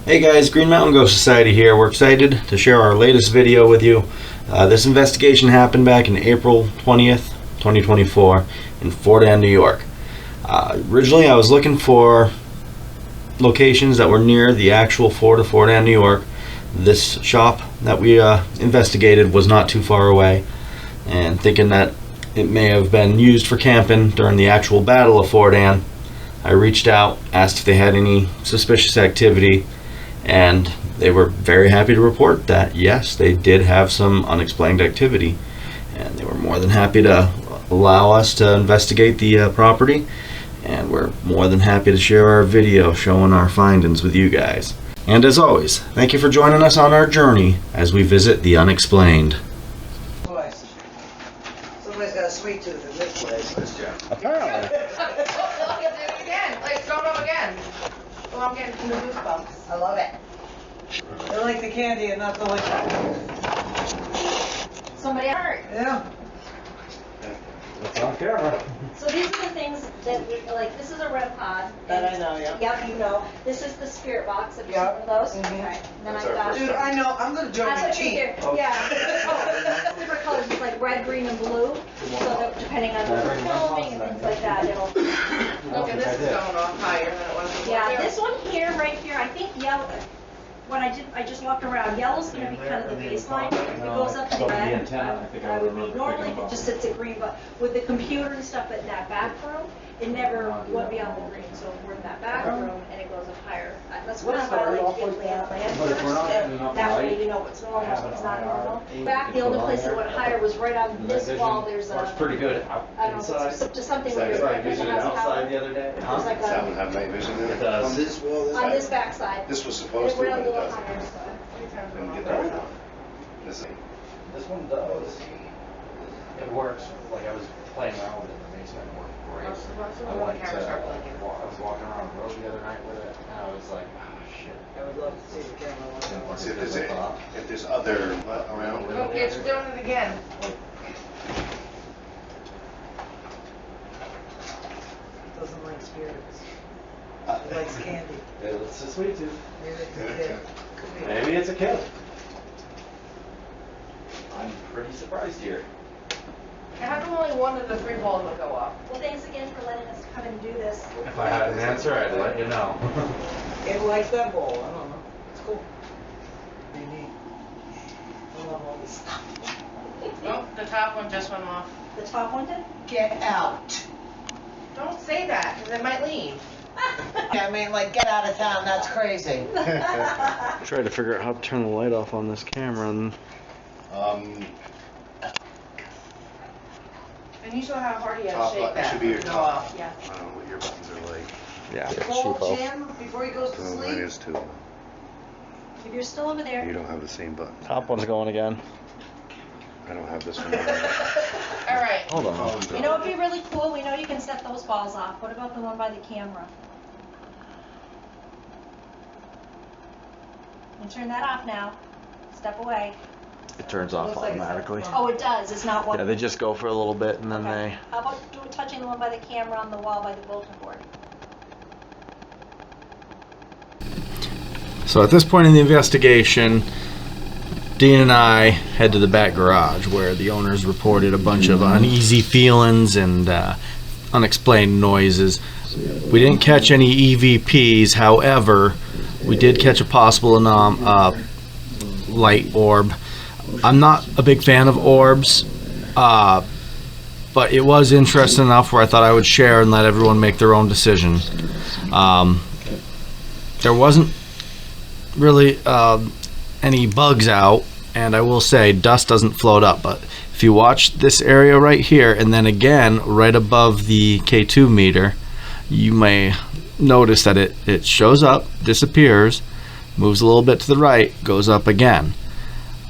Hey guys, Green Mountain Ghost Society here. We're excited to share our latest video with you. This investigation happened back in April 20th, 2024 in Fort Ann, New York. Originally I was looking for locations that were near the actual Fort of Fort Ann, New York. This shop that we investigated was not too far away, and thinking that it may have been used for camping during the actual Battle of Fort Ann, I reached out, asked if they had any suspicious activity, and they were very happy to report that yes, they did have some unexplained activity, and they were more than happy to allow us to investigate the property, and we're more than happy to share our video showing our findings with you guys. And as always, thank you for joining us on our journey as we visit the unexplained. Somebody's got a sweet tooth in this place. Apparently. Like, throw it up again. Well, I'm getting some goosebumps. I love it. They like the candy and not the liquor. Somebody hurt. Yeah. It's on camera. So these are the things that we, like, this is a REM pod. That I know, yeah. Yep, you know. This is the spirit box. Have you seen Yep. one of those? Mhm. Okay. And then I got... Dude, I know. I'm gonna join That's your what you team. hear. Yeah. Oh, different colors. It's like red, green, and blue. So that depending on what we're filming and things like that, it'll... Look, and this is going off higher than it was before. Yeah, too. this one here, right here, I think yellow... When I just walked around. Yellow's going to be kind of the baseline. If it goes up to red, I would be normally it just sits at green, but with the computer and stuff in that back room, it never went beyond the green. So we're in that back room and it goes up higher. That's kind of why I like to get land first. That way you know what's normal, what's not normal. Back, the only place that went higher was right on this wall. There's a... Works pretty good I don't know, it's just something where It's like you're vision outside the other day. There's like That would a... have night vision in It it. does. On this back side. This was It supposed to, went but a it little doesn't. higher, so... Didn't get that one. This This one does. It works. Like I was playing around with it in the basement. It worked great. I was walking around the road the other night with it, and I was like, oh shit. I would love to see the camera. Let's see if there's other around. Okay, it's doing it again. Doesn't like spirits. It likes candy. It's a sweet tooth. Maybe it's a kid. Could be. Maybe it's a kid. I'm pretty surprised here. How come only one of the three balls will go off? Well, thanks again for letting us come and do this. If I had an answer, I'd let you know. It likes that bowl. I don't know. It's cool. Pretty neat. I love all this stuff. Oh, the top one just went off. The top one did? Get out. Don't say that, because it might leave. I mean, like, get out of town. That's crazy. Try to figure out how to turn the light off on this camera, and And you saw how hard he had Top to shake button that should be your to go top. off. Yeah. I don't know what your buttons are like. yeah, Call cheapo. Jim before he goes to So mine sleep. is too. If you're still over there. You don't have the same button. Top one's going again. I don't have this one. All right. Hold on. You know what'd be really cool? We know you can set those balls off. What about the one by the camera? You turn that off now. Step away. It turns off Looks like it's automatically. on. Oh, it does. It's not one. Yeah, they just go for a little bit and then Okay. How about touching the one by the camera on the wall by the bulletin board? So at this point in the investigation, Dean and I head to the back garage where the owners reported a bunch of uneasy feelings and unexplained noises. We didn't catch any EVPs, however, we did catch a possible light orb. I'm not a big fan of orbs, but it was interesting enough where I thought I would share and let everyone make their own decision. There wasn't really any bugs out, and I will say dust doesn't float up, but if you watch this area right here and then again right above the K2 meter, you may notice that it shows up, disappears, moves a little bit to the right, goes up again.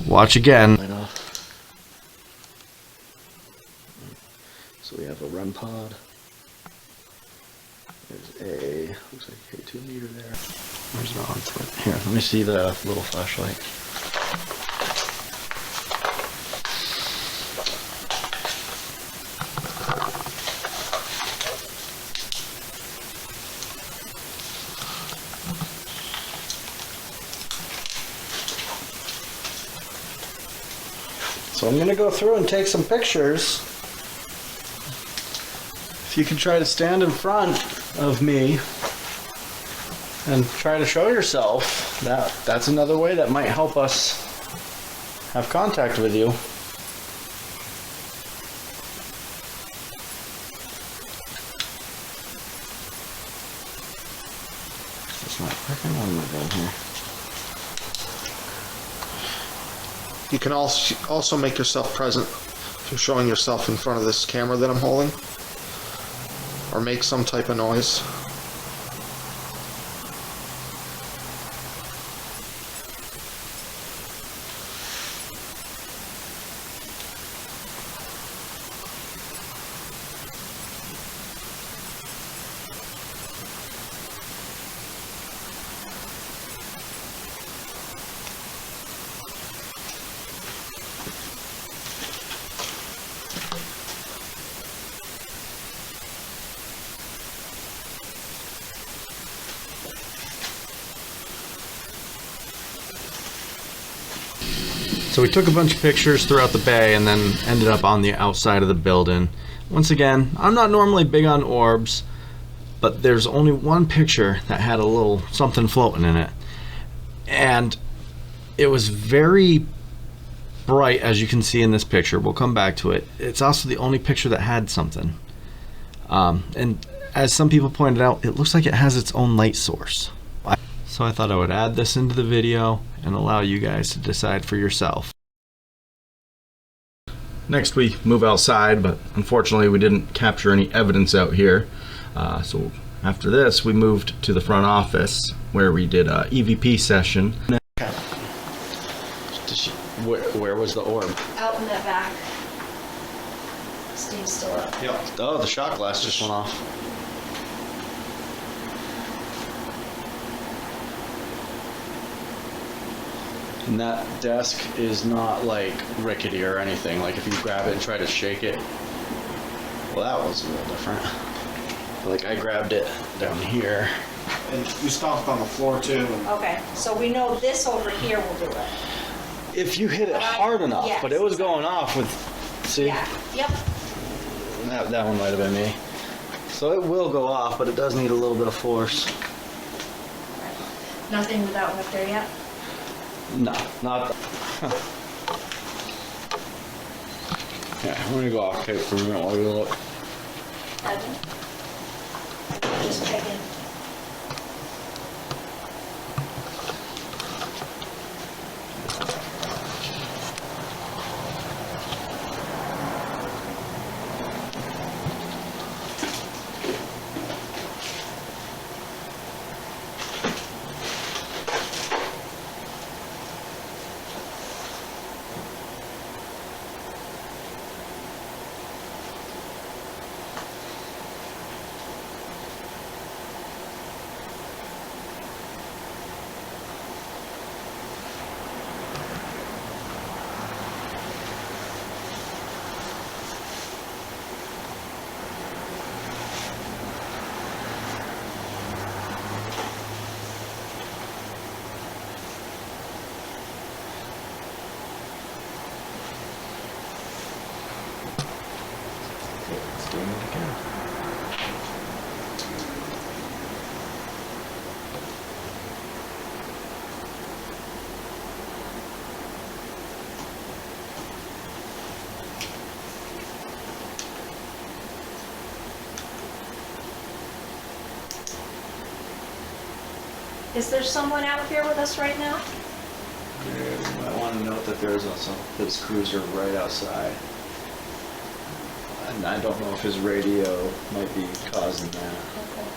Watch again. So we have a REM pod. There's a, looks like a K2 meter there. There's no on to it. Here, let me see the little flashlight. So I'm gonna go through and take some pictures. If you can try to stand in front of me and try to show yourself, that's another way that might help us have contact with you. It's not working. What am I doing here? You can also make yourself present through showing yourself in front of this camera that I'm holding, or make some type of noise. So we took a bunch of pictures throughout the bay and then ended up on the outside of the building. Once again, I'm not normally big on orbs, but there's only one picture that had a little something floating in it. And it was very bright, as you can see in this picture. We'll come back to it. It's also the only picture that had something. And as some people pointed out, it looks like it has its own light source. So I thought I would add this into the video and allow you guys to decide for yourself. Next we move outside, but unfortunately we didn't capture any evidence out here. So after this we moved to the front office where we did a EVP session. Where was the orb? Out in the back. Steve's still up. Yep. Oh, the shot glass just went off. And that desk is not like rickety or anything. Like if you grab it and try to shake it, well, that was a little different. Like I grabbed it down here. And you stomped on the floor too. Okay, so we know this over here will do it. If you hit it hard enough, yes, but it was going off with, see? Yeah, yep. That one might have been me. So it will go off, but it does need a little bit of force. Nothing with that one up there yet? No, not. Yeah, I'm gonna go off tape for a minute while we look. Evan? Just checking. Let's do it again. Is there someone out here with us right now? Yeah, you might want to note that there's also this cruiser right outside. And I don't know if his radio might be causing that. Okay.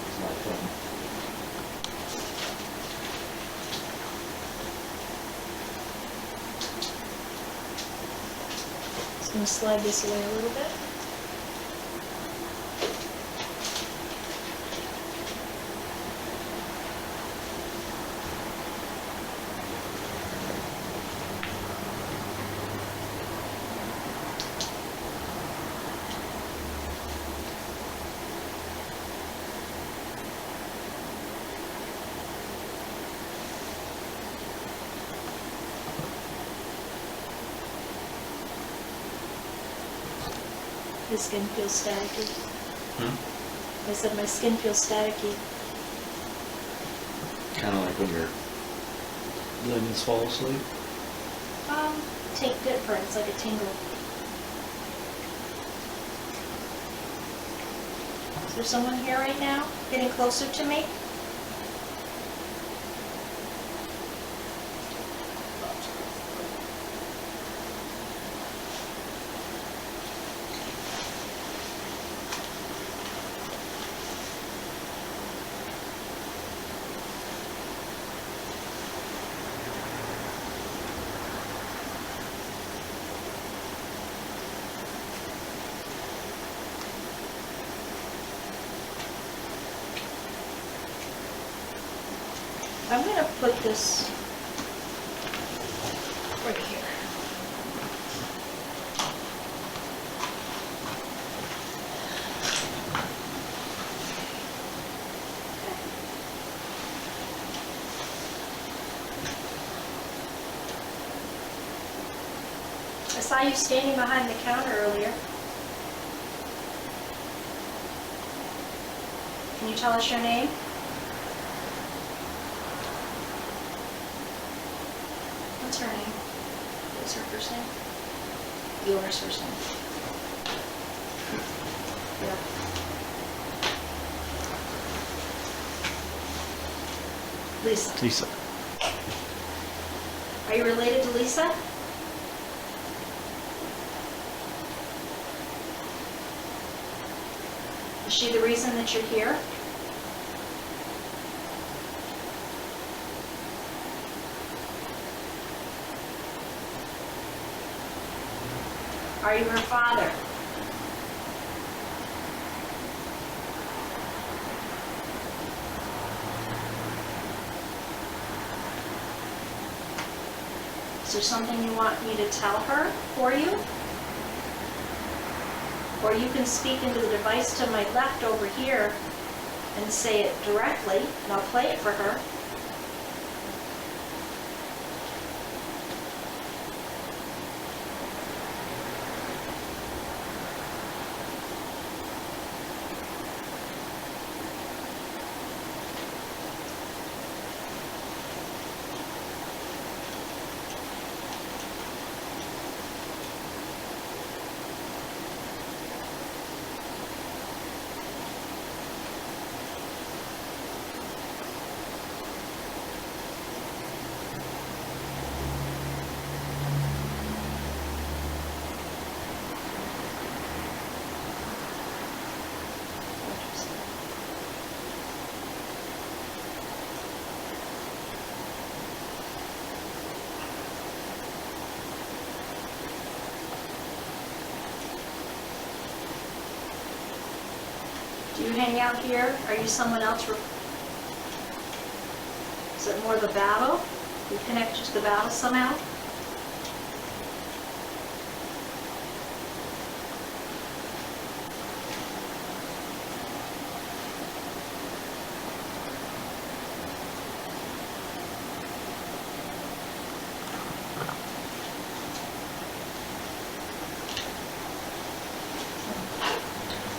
It's not fun. Just gonna slide this away a little bit. My skin feels staticky. Hmm? I said my skin feels staticky. Kind of like when your limbs fall asleep. Take different. It's like a tingle. Is there someone here right now? Getting closer to me? I'm going to put this right here. I saw you standing behind the counter earlier. Can you tell us your name? What's her name? What's her first name? Yours first name. Yeah. Lisa. Lisa. Are you related to Lisa? Is she the reason that you're here? Are you her father? Is there something you want me to tell her for you? Or you can speak into the device to my left over here and say it directly, and I'll play it for her. Do you hang out here? Are you someone else? Is it more the battle? You connect to the battle somehow?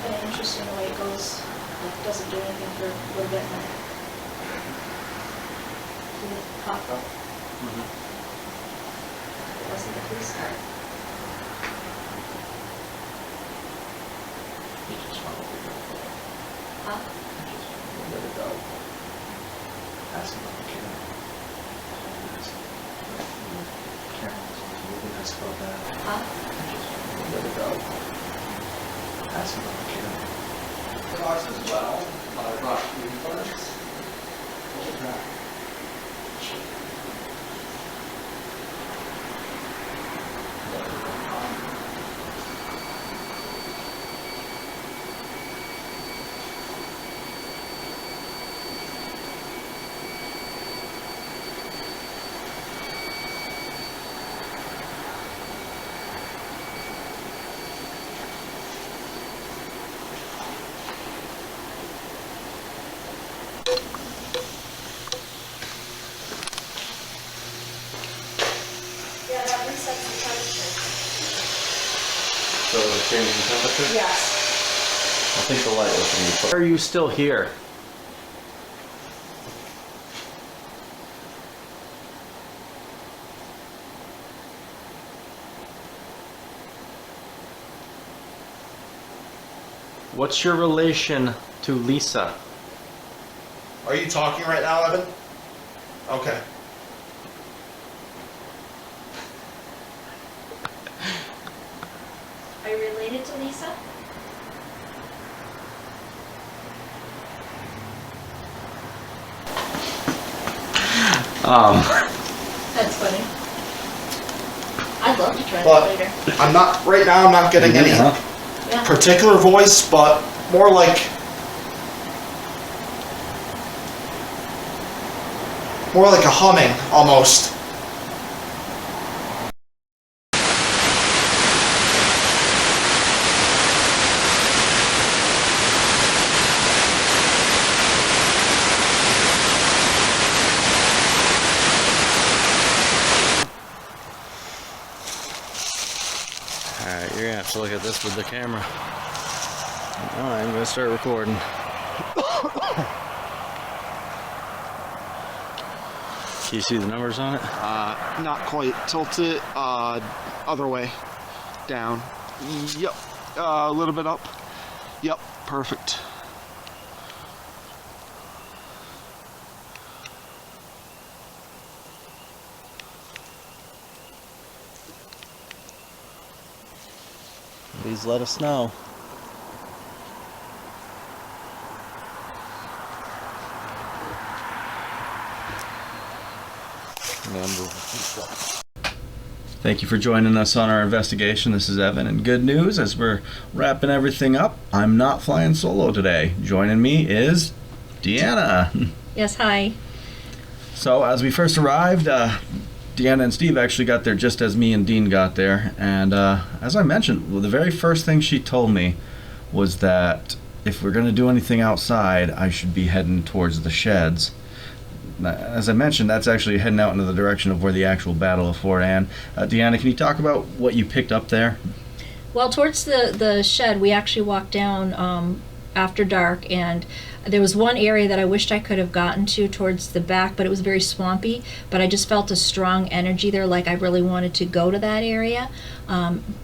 Kind of interesting the way it goes. It doesn't do anything for a little bit. Did it pop up? It wasn't the police car. You just want to let it go. Huh? Just let it go. Ask him about the camera. Camera's moving, that's about that. Huh? Just let it go. Ask him about the camera. Cars as well. Rock refunds. What was that? Yeah, that resets the temperature. So the change in temperature? Yes. I think the light was me. Why are you still here? What's your relation to Lisa? Are you talking right now, Evan? Okay. Are you related to Lisa? That's funny. I'd love to try But that later. I'm not, right now I'm not getting any Yeah. particular voice, but more like a humming almost. Alright, you're gonna have to look at this with the camera. Alright, I'm gonna start recording. Can you see the numbers on it? Not quite. Tilt it other way. Down. Yep. A little bit up. Yep. Perfect. Please let us know. Thank you for joining us on our investigation. This is Evan, and good news as we're wrapping everything up. I'm not flying solo today. Joining me is Deanna. Yes, hi. So as we first arrived, Deanna and Steve actually got there just as me and Dean got there, and as I mentioned, well, the very first thing she told me was that if we're going to do anything outside, I should be heading towards the sheds. As I mentioned, that's actually heading out into the direction of where the actual Battle of Fort Ann. Deanna, can you talk about what you picked up there? Well, towards the shed, we actually walked down after dark, and there was one area that I wished I could have gotten to towards the back, but it was very swampy, but I just felt a strong energy there, like I really wanted to go to that area.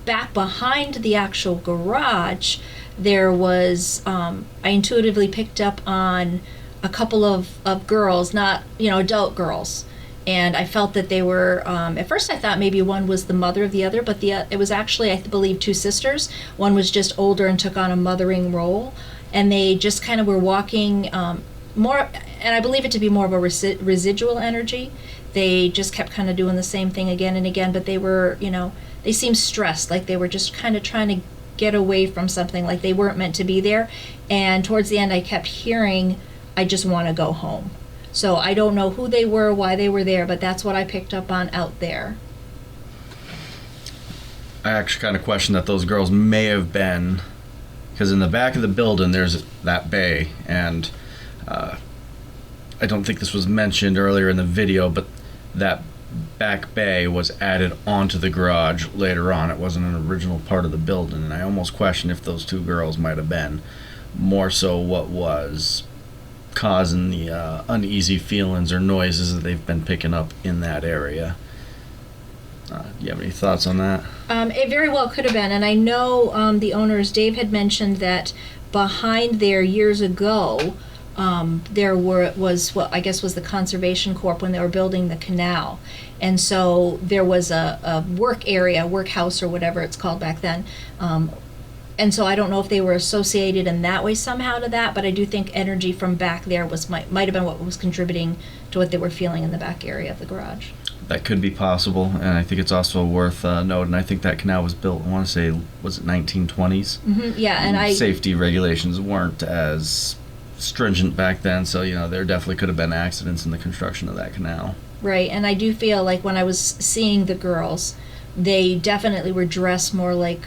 Back behind the actual garage, there was, I intuitively picked up on a couple of girls, not, adult girls. And I felt that they were, at first I thought maybe one was the mother of the other, but it was actually, I believe, two sisters. One was just older and took on a mothering role. And they just kind of were walking more, and I believe it to be more of a residual energy. They just kept kind of doing the same thing again and again, but they were, they seemed stressed, like they were just kind of trying to get away from something, like they weren't meant to be there. And towards the end, I kept hearing, I just want to go home. So I don't know who they were, why they were there, but that's what I picked up on out there. I actually kind of question that those girls may have been, because in the back of the building there's that bay, and I don't think this was mentioned earlier in the video, but that back bay was added onto the garage later on. It wasn't an original part of the building, and I almost question if those two girls might have been more so what was causing the uneasy feelings or noises that they've been picking up in that area. Do you have any thoughts on that? It very well could have been, and I know the owners, Dave had mentioned that behind there years ago, there was what I guess was the Conservation Corp when they were building the canal, and so there was a work area, workhouse or whatever it's called back then. And so I don't know if they were associated in that way somehow to that, but I do think energy from back there might have been what was contributing to what they were feeling in the back area of the garage. That could be possible, and I think it's also worth noting. I think that canal was built, I want to say, was it 1920s? Mm-hmm, yeah, and safety regulations weren't as stringent back then, so there definitely could have been accidents in the construction of that canal. Right, and I do feel like when I was seeing the girls, they definitely were dressed more like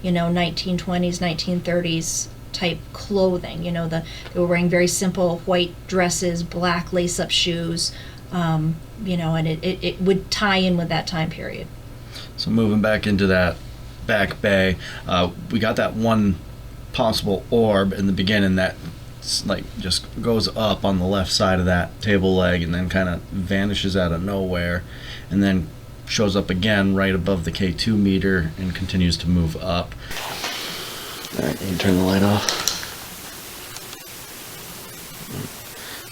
1920s, 1930s type clothing. They were wearing very simple white dresses, black lace-up shoes, and it would tie in with that time period. So moving back into that back bay. We got that one possible orb in the beginning that like just goes up on the left side of that table leg and then kind of vanishes out of nowhere, and then shows up again right above the K2 meter and continues to move up. All right, you turn the light off.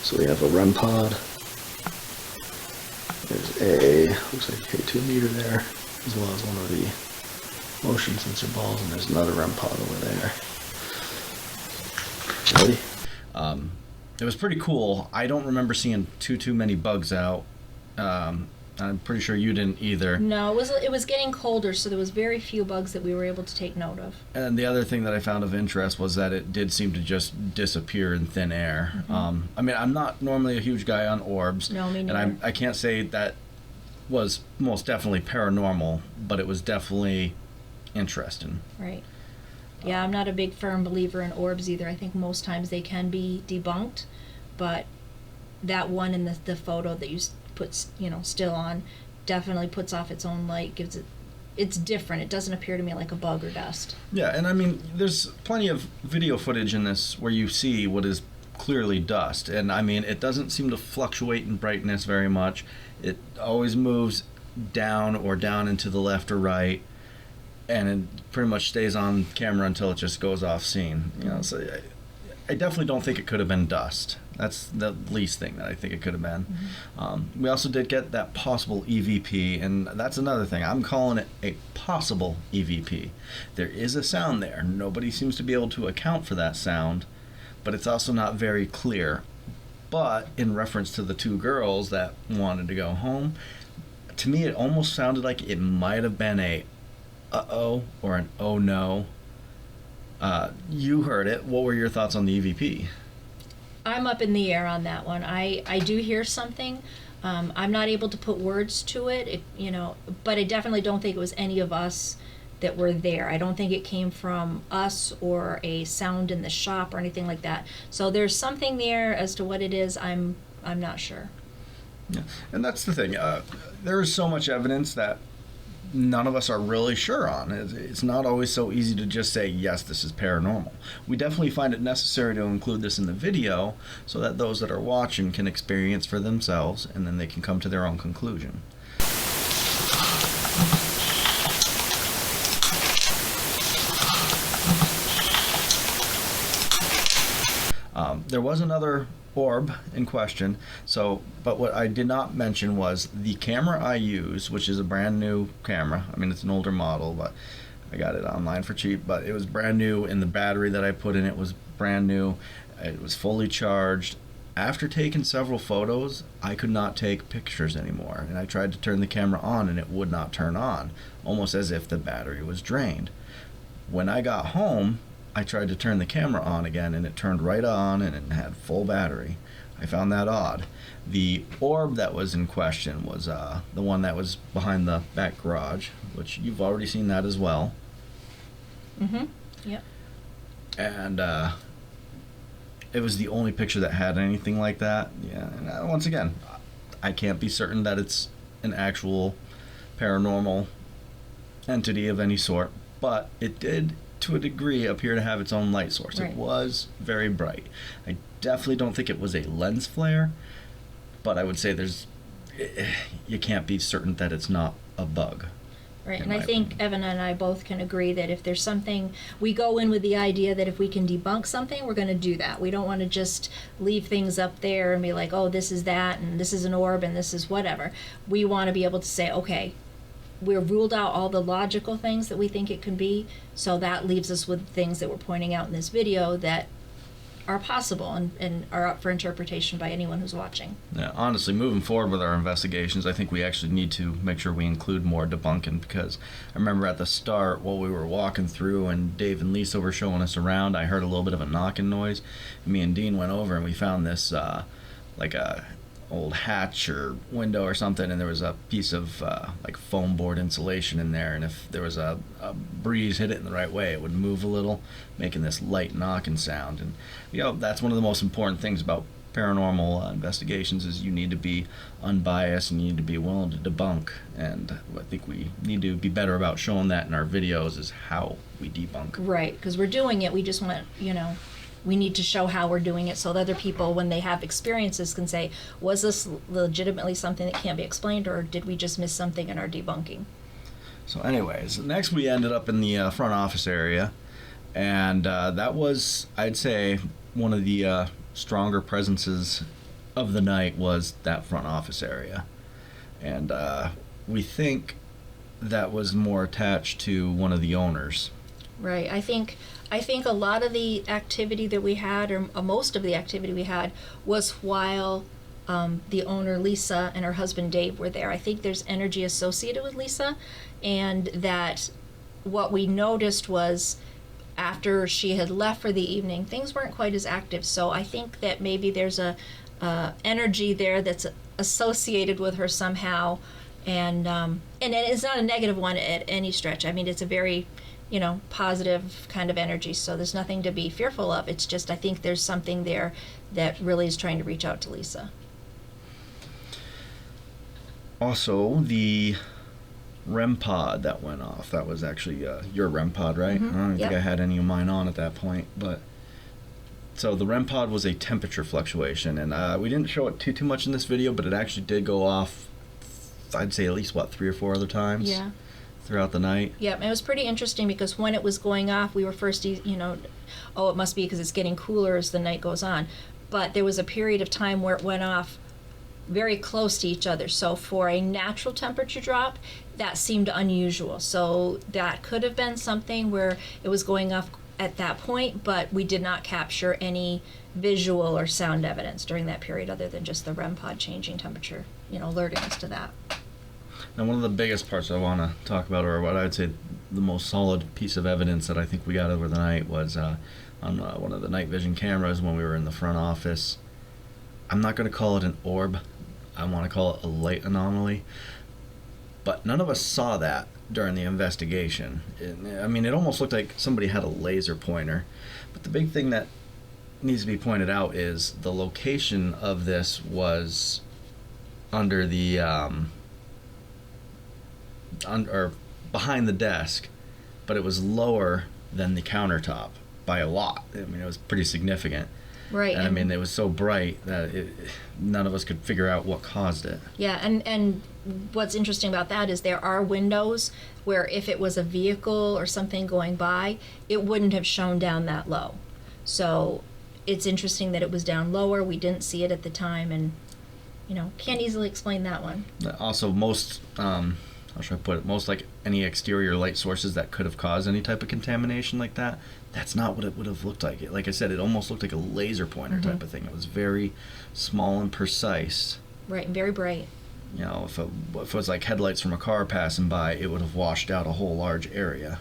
So we have a REM pod. There's a, looks like K2 meter there, as well as one of the motion sensor balls, and there's another REM pod over there. Ready? It was pretty cool. I don't remember seeing too many bugs out. I'm pretty sure you didn't either. No, it was getting colder, so there was very few bugs that we were able to take note of. And the other thing that I found of interest was that it did seem to just disappear in thin air. Mm-hmm. I mean, I'm not normally a huge guy on orbs. No, me neither. And I can't say that was most definitely paranormal, but it was definitely interesting. Right. Yeah, I'm not a big firm believer in orbs either. I think most times they can be debunked, but that one in the photo that you put, still on, definitely puts off its own light, it's different. It doesn't appear to me like a bug or dust. Yeah, and I mean, there's plenty of video footage in this where you see what is clearly dust, and I mean, it doesn't seem to fluctuate in brightness very much. It always moves down or down into the left or right, and it pretty much stays on camera until it just goes off scene. So I definitely don't think it could have been dust. That's the least thing that I think it could have been. Mm-hmm. We also did get that possible EVP, and that's another thing. I'm calling it a possible EVP. There is a sound there. Nobody seems to be able to account for that sound, but it's also not very clear. But in reference to the two girls that wanted to go home, to me it almost sounded like it might have been a uh-oh or an oh no. You heard it. What were your thoughts on the EVP? I'm up in the air on that one. I do hear something. I'm not able to put words to it, but I definitely don't think it was any of us that were there. I don't think it came from us or a sound in the shop or anything like that. So there's something there. As to what it is, I'm not sure. Yeah, and that's the thing. There is so much evidence that none of us are really sure on. It's not always so easy to just say, yes, this is paranormal. We definitely find it necessary to include this in the video so that those that are watching can experience for themselves, and then they can come to their own conclusion. There was another orb in question, but what I did not mention was the camera I use, which is a brand new camera. I mean, it's an older model, but I got it online for cheap, but it was brand new, and the battery that I put in it was brand new. It was fully charged. After taking several photos, I could not take pictures anymore, and I tried to turn the camera on and it would not turn on, almost as if the battery was drained. When I got home, I tried to turn the camera on again, and it turned right on, and it had full battery. I found that odd. The orb that was in question was the one that was behind the back garage, which you've already seen that as well. Mm-hmm. Yep. And it was the only picture that had anything like that. Yeah. And once again, I can't be certain that it's an actual paranormal entity of any sort, but it did, to a degree, appear to have its own light source. Right. It was very bright. I definitely don't think it was a lens flare, but I would say you can't be certain that it's not a bug. Right, and I think Evan and I both can agree that if there's something, we go in with the idea that if we can debunk something, we're going to do that. We don't want to just leave things up there and be like, oh, this is that, and this is an orb, and this is whatever. We want to be able to say, okay, we've ruled out all the logical things that we think it could be, so that leaves us with things that we're pointing out in this video that are possible and are up for interpretation by anyone who's watching. Yeah, honestly, moving forward with our investigations, I think we actually need to make sure we include more debunking, because I remember at the start, while we were walking through and Dave and Lisa were showing us around, I heard a little bit of a knocking noise. Me and Dean went over and we found this like a old hatch or window or something, and there was a piece of like foam board insulation in there, and if there was a breeze hit it in the right way, it would move a little, making this light knocking sound. And that's one of the most important things about paranormal investigations is you need to be unbiased and you need to be willing to debunk. And I think we need to be better about showing that in our videos, is how we debunk. Right, because we're doing it, we just want, we need to show how we're doing it so that other people, when they have experiences, can say, was this legitimately something that can't be explained, or did we just miss something in our debunking? So anyways, next we ended up in the front office area, and that was, I'd say, one of the stronger presences of the night was that front office area. And we think that was more attached to one of the owners. Right, I think a lot of the activity that we had, or most of the activity we had, was while the owner Lisa and her husband Dave were there. I think there's energy associated with Lisa, and that what we noticed was after she had left for the evening, things weren't quite as active. So I think that maybe there's a energy there that's associated with her somehow, and it's not a negative one at any stretch. I mean, it's a very positive kind of energy, so there's nothing to be fearful of. It's just, I think there's something there that really is trying to reach out to Lisa. Also, the REM pod that went off, that was actually your REM pod, right? Mm-hmm. I don't think Yep. I had any of mine on at that point, but so the REM pod was a temperature fluctuation, and we didn't show it too much in this video, but it actually did go off, I'd say at least 3 or 4 other times. Yeah. Throughout the night. Yep, it was pretty interesting because when it was going off, we were first, oh, it must be because it's getting cooler as the night goes on. But there was a period of time where it went off very close to each other. So for a natural temperature drop, that seemed unusual. So that could have been something where it was going off at that point, but we did not capture any visual or sound evidence during that period other than just the REM pod changing temperature, alerting us to that. Now, one of the biggest parts I want to talk about, or what I'd say the most solid piece of evidence that I think we got over the night, was on one of the night vision cameras when we were in the front office. I'm not going to call it an orb. I want to call it a light anomaly. But none of us saw that during the investigation. It almost looked like somebody had a laser pointer. But the big thing that needs to be pointed out is the location of this was under the or behind the desk, but it was lower than the countertop by a lot. It was pretty significant. Right. And it was so bright that none of us could figure out what caused it. Yeah, and what's interesting about that is there are windows where if it was a vehicle or something going by, it wouldn't have shown down that low. So it's interesting that it was down lower. We didn't see it at the time, and can't easily explain that one. Also, most how should I put it? Most like any exterior light sources that could have caused any type of contamination like that, that's not what it would have looked like. Like I said, it almost looked like a laser pointer type of thing. It was very small and precise. Right, and very bright. If it was like headlights from a car passing by, it would have washed out a whole large area.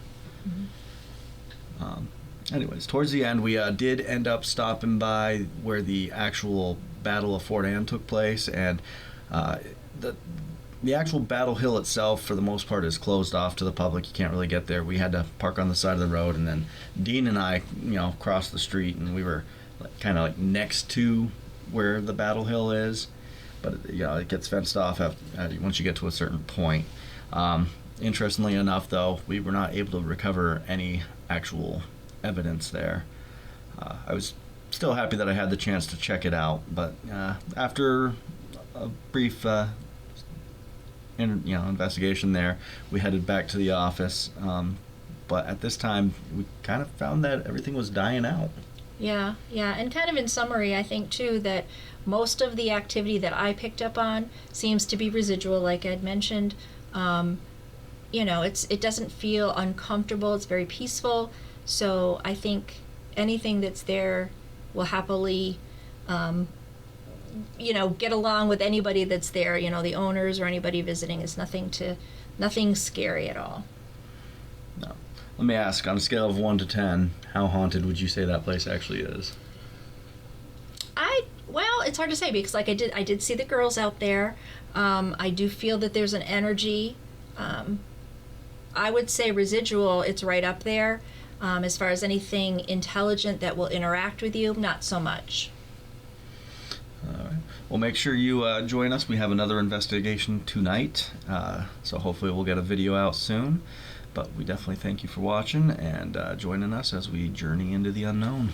Anyways, towards the end, we did end up stopping by where the actual Battle of Fort Ann took place, and the actual battle hill itself, for the most part, is closed off to the public. You can't really get there. We had to park on the side of the road, and then Dean and I, crossed the street, and we were kind of next to where the battle hill is. But it gets fenced off once you get to a certain point. Interestingly enough, though, we were not able to recover any actual evidence there. I was still happy that I had the chance to check it out, but after a brief investigation there, we headed back to the office, but at this time we kind of found that everything was dying out. Yeah, and kind of in summary, I think too that most of the activity that I picked up on seems to be residual, like Ed mentioned. It doesn't feel uncomfortable. It's very peaceful. So I think anything that's there will happily get along with anybody that's there, the owners or anybody visiting. Is nothing scary at all. No. Let me ask, on a scale of 1 to 10, how haunted would you say that place actually is? Well, it's hard to say because I did see the girls out there. I do feel that there's an energy. I would say residual, it's right up there. As far as anything intelligent that will interact with you, not so much. Well, make sure you join us. We have another investigation tonight, so hopefully we'll get a video out soon. But we definitely thank you for watching and joining us as we journey into the unknown.